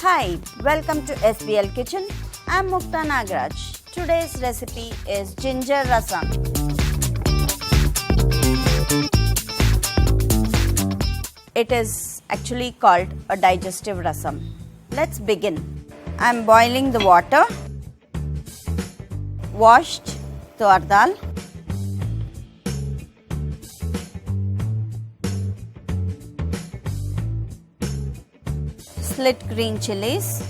Hi, welcome to SBL Kitchen. I'm Mukta Nagaraj. Today's recipe is ginger rasam. It is actually called a digestive rasam. Let's begin. I'm boiling the water. Washed tur dal. Slit green chillies,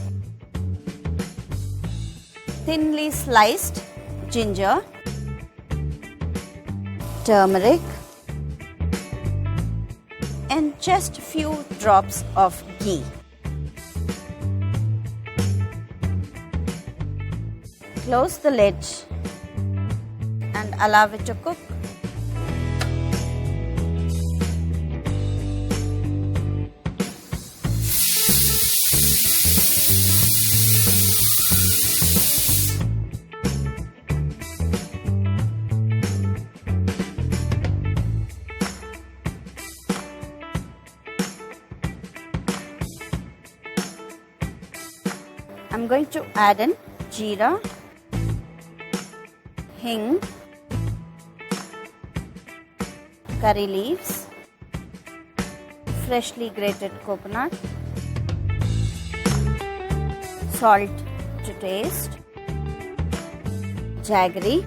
thinly sliced ginger, turmeric, and just few drops of ghee. Close the lid and allow it to cook. I'm going to add in Jeera, Hing, curry leaves, freshly grated coconut, salt to taste, Jaggery.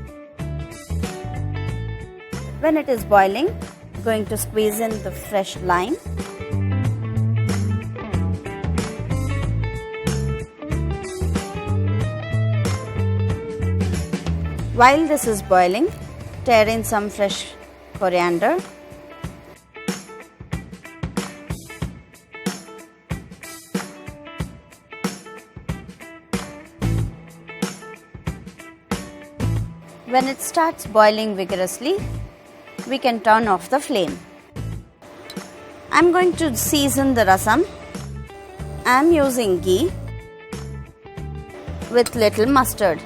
When it is boiling, I'm going to squeeze in the fresh lime. While this is boiling, tear in some fresh coriander. When it starts boiling vigorously, we can turn off the flame. I'm going to season the rasam. I'm using ghee with little mustard.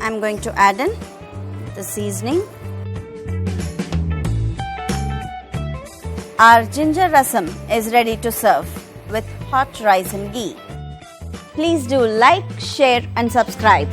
I'm going to add in the seasoning. Our ginger rasam is ready to serve with hot rice and ghee. Please do like, share and subscribe.